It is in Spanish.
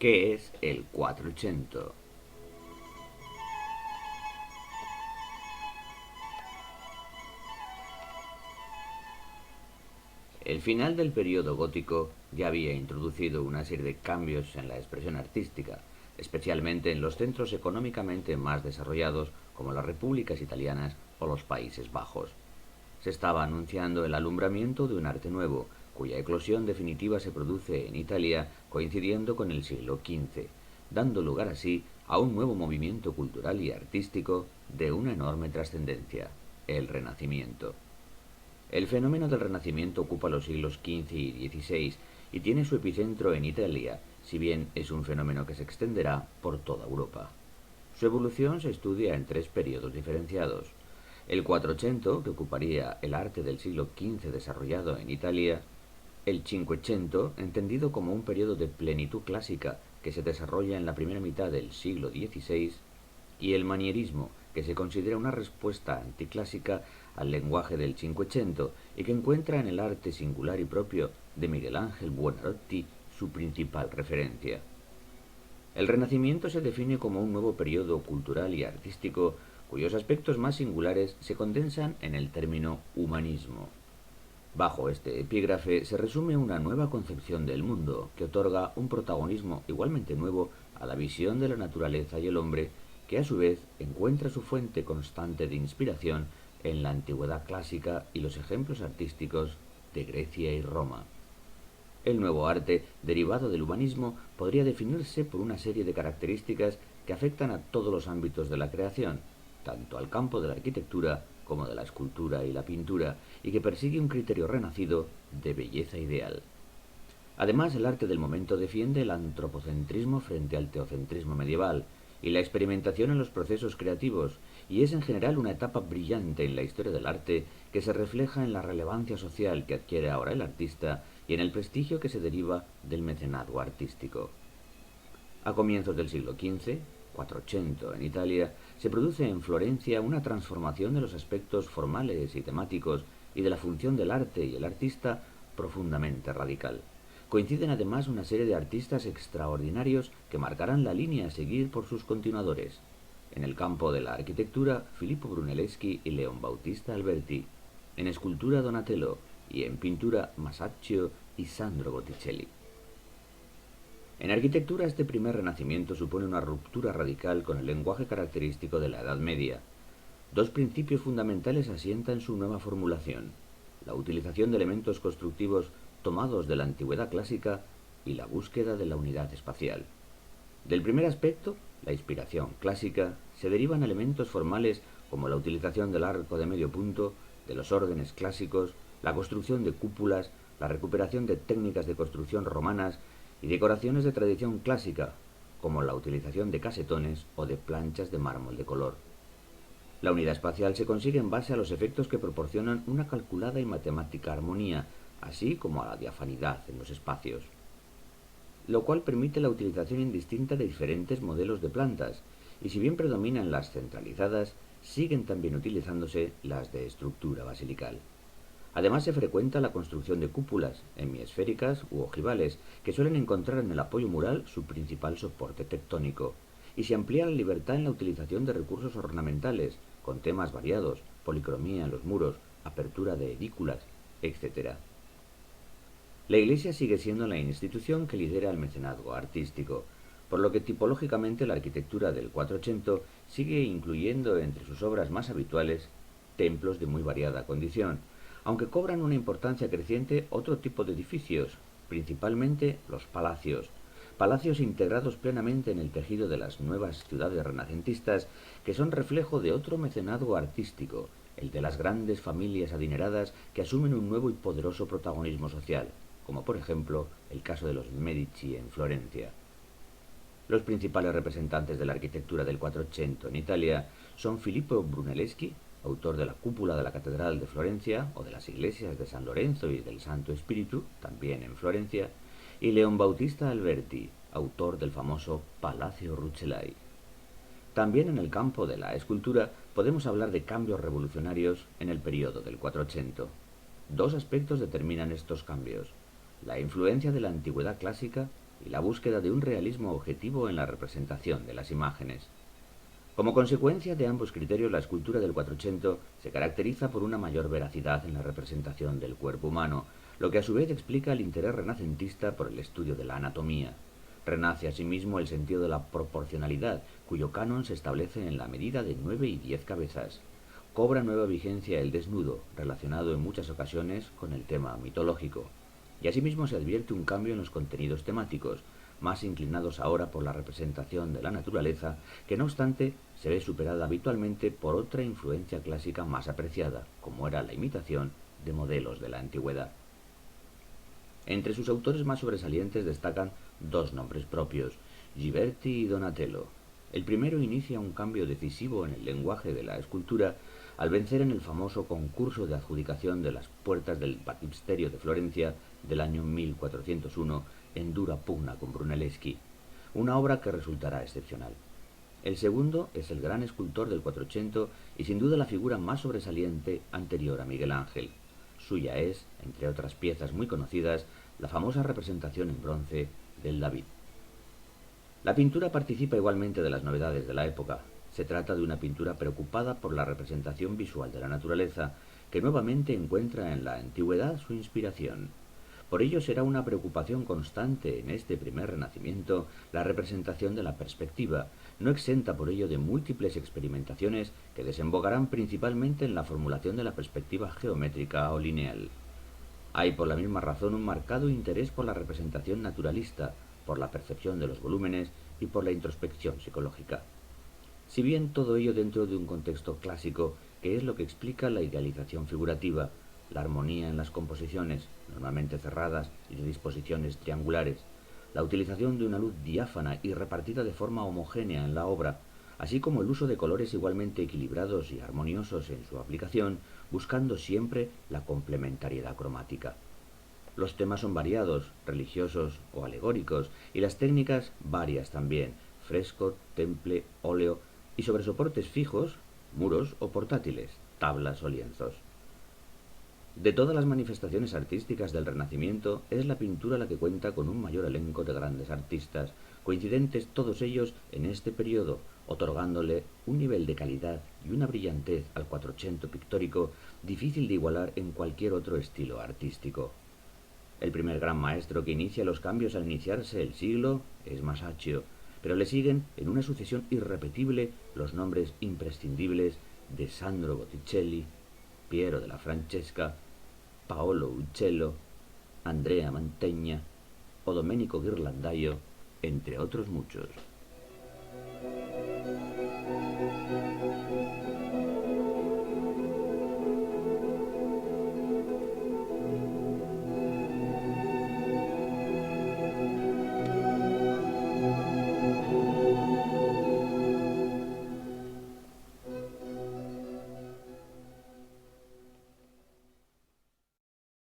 ¿Qué es el Quattrocento? El final del periodo gótico ya había introducido una serie de cambios en la expresión artística, especialmente en los centros económicamente más desarrollados como las repúblicas italianas o los Países Bajos. Se estaba anunciando el alumbramiento de un arte nuevo, cuya eclosión definitiva se produce en Italia coincidiendo con el siglo XV, dando lugar así a un nuevo movimiento cultural y artístico de una enorme trascendencia, el Renacimiento. El fenómeno del Renacimiento ocupa los siglos XV y XVI y tiene su epicentro en Italia, si bien es un fenómeno que se extenderá por toda Europa. Su evolución se estudia en tres periodos diferenciados. El Quattrocento, que ocuparía el arte del siglo XV desarrollado en Italia; el Cinquecento, entendido como un periodo de plenitud clásica que se desarrolla en la primera mitad del siglo XVI; y el manierismo, que se considera una respuesta anticlásica al lenguaje del Cinquecento y que encuentra en el arte singular y propio de Miguel Ángel Buonarroti su principal referencia. El Renacimiento se define como un nuevo periodo cultural y artístico cuyos aspectos más singulares se condensan en el término humanismo. Bajo este epígrafe se resume una nueva concepción del mundo que otorga un protagonismo igualmente nuevo a la visión de la naturaleza y el hombre, que a su vez encuentra su fuente constante de inspiración en la antigüedad clásica y los ejemplos artísticos de Grecia y Roma. El nuevo arte, derivado del humanismo, podría definirse por una serie de características que afectan a todos los ámbitos de la creación, tanto al campo de la arquitectura como de la escultura y la pintura, y que persigue un criterio renacido de belleza ideal. Además, el arte del momento defiende el antropocentrismo frente al teocentrismo medieval y la experimentación en los procesos creativos, y es en general una etapa brillante en la historia del arte que se refleja en la relevancia social que adquiere ahora el artista y en el prestigio que se deriva del mecenazgo artístico. A comienzos del siglo XV, Quattrocento en Italia, se produce en Florencia una transformación de los aspectos formales y temáticos y de la función del arte y el artista profundamente radical. Coinciden además una serie de artistas extraordinarios que marcarán la línea a seguir por sus continuadores. En el campo de la arquitectura, Filippo Brunelleschi y Leon Bautista Alberti; en escultura, Donatello; y en pintura, Masaccio y Sandro Botticelli. En arquitectura, este primer renacimiento supone una ruptura radical con el lenguaje característico de la Edad Media. Dos principios fundamentales asientan su nueva formulación: la utilización de elementos constructivos tomados de la antigüedad clásica y la búsqueda de la unidad espacial. Del primer aspecto, la inspiración clásica, se derivan elementos formales como la utilización del arco de medio punto, de los órdenes clásicos, la construcción de cúpulas, la recuperación de técnicas de construcción romanas y decoraciones de tradición clásica, como la utilización de casetones o de planchas de mármol de color. La unidad espacial se consigue en base a los efectos que proporcionan una calculada y matemática armonía, así como a la diafanidad en los espacios, lo cual permite la utilización indistinta de diferentes modelos de plantas, y si bien predominan las centralizadas, siguen también utilizándose las de estructura basilical. Además, se frecuenta la construcción de cúpulas, hemisféricas u ojivales, que suelen encontrar en el apoyo mural su principal soporte tectónico, y se amplía la libertad en la utilización de recursos ornamentales, con temas variados, policromía en los muros, apertura de edículas, etc. La Iglesia sigue siendo la institución que lidera el mecenazgo artístico, por lo que tipológicamente la arquitectura del Quattrocento sigue incluyendo entre sus obras más habituales templos de muy variada condición, aunque cobran una importancia creciente otro tipo de edificios, principalmente los palacios integrados plenamente en el tejido de las nuevas ciudades renacentistas, que son reflejo de otro mecenazgo artístico, el de las grandes familias adineradas que asumen un nuevo y poderoso protagonismo social, como por ejemplo el caso de los Medici en Florencia. Los principales representantes de la arquitectura del Quattrocento en Italia son Filippo Brunelleschi, autor de la cúpula de la Catedral de Florencia o de las iglesias de San Lorenzo y del Santo Espíritu, también en Florencia, y Leon Bautista Alberti, autor del famoso Palacio Rucellai. También en el campo de la escultura podemos hablar de cambios revolucionarios en el periodo del Quattrocento. Dos aspectos determinan estos cambios: la influencia de la antigüedad clásica, y la búsqueda de un realismo objetivo en la representación de las imágenes. Como consecuencia de ambos criterios, la escultura del Quattrocento se caracteriza por una mayor veracidad en la representación del cuerpo humano, lo que a su vez explica el interés renacentista por el estudio de la anatomía. Renace asimismo el sentido de la proporcionalidad, cuyo canon se establece en la medida de 9 y 10 cabezas. Cobra nueva vigencia el desnudo, relacionado en muchas ocasiones con el tema mitológico. Y asimismo se advierte un cambio en los contenidos temáticos, más inclinados ahora por la representación de la naturaleza, que no obstante se ve superada habitualmente por otra influencia clásica más apreciada, como era la imitación de modelos de la antigüedad. Entre sus autores más sobresalientes destacan dos nombres propios, Ghiberti y Donatello. El primero inicia un cambio decisivo en el lenguaje de la escultura al vencer en el famoso concurso de adjudicación de las puertas del Baptisterio de Florencia del año 1401 en dura pugna con Brunelleschi, una obra que resultará excepcional. El segundo es el gran escultor del Quattrocento y sin duda la figura más sobresaliente anterior a Miguel Ángel. Suya es, entre otras piezas muy conocidas, la famosa representación en bronce del David. La pintura participa igualmente de las novedades de la época. Se trata de una pintura preocupada por la representación visual de la naturaleza, que nuevamente encuentra en la antigüedad su inspiración. Por ello será una preocupación constante en este primer renacimiento la representación de la perspectiva, no exenta por ello de múltiples experimentaciones que desembocarán principalmente en la formulación de la perspectiva geométrica o lineal. Hay por la misma razón un marcado interés por la representación naturalista, por la percepción de los volúmenes y por la introspección psicológica. Si bien todo ello dentro de un contexto clásico, que es lo que explica la idealización figurativa, la armonía en las composiciones, normalmente cerradas y de disposiciones triangulares, la utilización de una luz diáfana y repartida de forma homogénea en la obra, así como el uso de colores igualmente equilibrados y armoniosos en su aplicación, buscando siempre la complementariedad cromática. Los temas son variados, religiosos o alegóricos, y las técnicas varias también, fresco, temple, óleo, y sobre soportes fijos, muros o portátiles, tablas o lienzos. De todas las manifestaciones artísticas del Renacimiento, es la pintura la que cuenta con un mayor elenco de grandes artistas, coincidentes todos ellos en este periodo, otorgándole un nivel de calidad y una brillantez al Quattrocento pictórico difícil de igualar en cualquier otro estilo artístico. El primer gran maestro que inicia los cambios al iniciarse el siglo es Masaccio, pero le siguen en una sucesión irrepetible los nombres imprescindibles de Sandro Botticelli, Piero della Francesca, Paolo Uccello, Andrea Mantegna o Domenico Ghirlandaio, entre otros muchos.